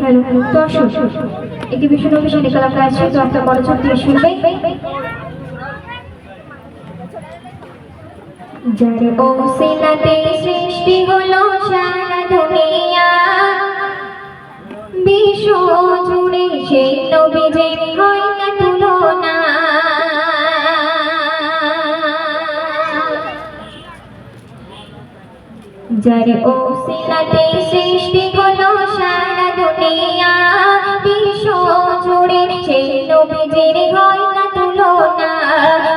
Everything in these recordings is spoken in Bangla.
দর্শক একটি ভীষণ ভীষণ কলাকা আছে, তো আপনার মনোযোগ দিয়ে শুনবেন। যার ওসিলাতে সৃষ্টি হলো সারা দুনিয়া, বিশ্ব জুড়ে সেই নবীজির হয় না তুলনা। যার ওসিলাতে সৃষ্টি হলো সারা দুনিয়া, বিশ্ব জুড়ে সেই নবীজির হয় না তুলনা।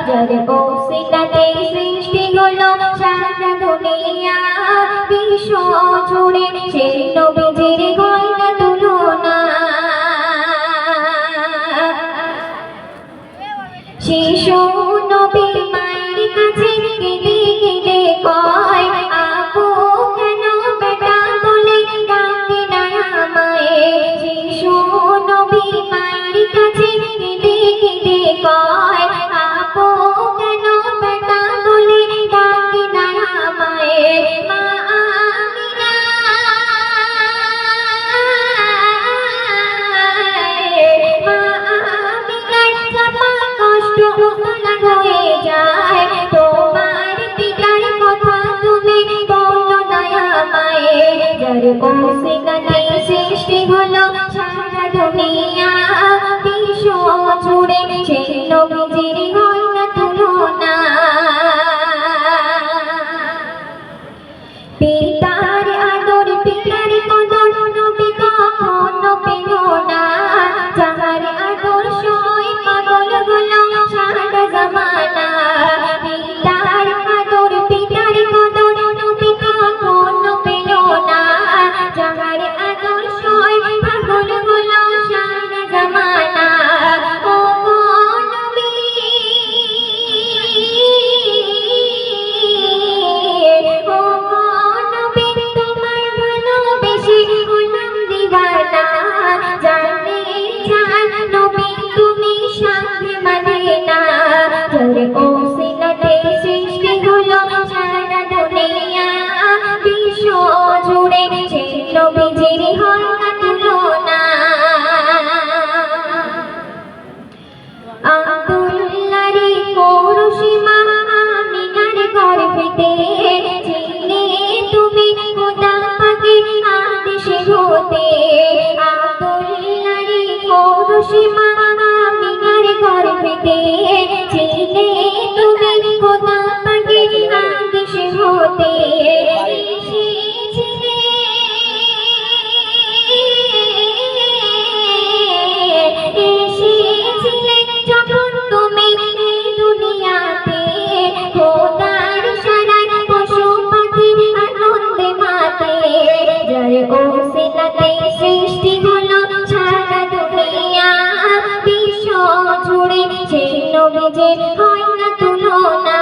যার ওসিলাতে সৃষ্টি হলো সারা দুনিয়া, বিশ্ব জুড়ে সেই নবীজির হয় না তুলনা। শিশু নবী মায়ের কাছে কেঁদে কেঁদে কয়, আপু কেন বেটা বলে ডাকে না আমায়। শিশু নবী মায়ের কাছে কেঁদে কেঁদে কয়, আপু কেন বেটা বলে ডাকে না আমায়। মা আমিনা কষ্ট হয়ে যায়, তোমার পিতার কথা তুমি বলো না আমায়। যার ওসিলাতে সৃষ্টি হলো সারা দুনিয়া, বিশ্ব জুড়ে সেই নবীজির হয় না তুলনা। পিতার আদর পিতার কদর নবী কখনো পেল না, যার আদর্শ পাগল হলো সারা জামানা। পিতার আদর পিতার কদর নবী কখনো পেল না, যার আদর্শ পাগল হলো সারা জামানা। ও নবী ওসিলাতে সৃষ্টি হলো সারা দুনিয়া, বিশ্ব জুড়ে সেই নবীজির হয় না তুলনা। আব্দুল্লাহর পৌরসীমা আমিনার গর্ভেতে ছিলে তুমি খোদা পাকের আদেশ হতে। আব্দুল্লাহর পৌরসীমা আমিনার গর্ভেতে ছিলে তুমি খোদা পাকের আদেশ হতে। এসেছিলে যখন তুমি এই দুনিয়াতে, খোদার ইশারায় পশু পাখি আনন্দে মাতে। যার ওসিলাতে সৃষ্টি হলো সারা দুনিয়া, বিশ্ব জুড়ে সেই নবীজির হয় না তুলনা।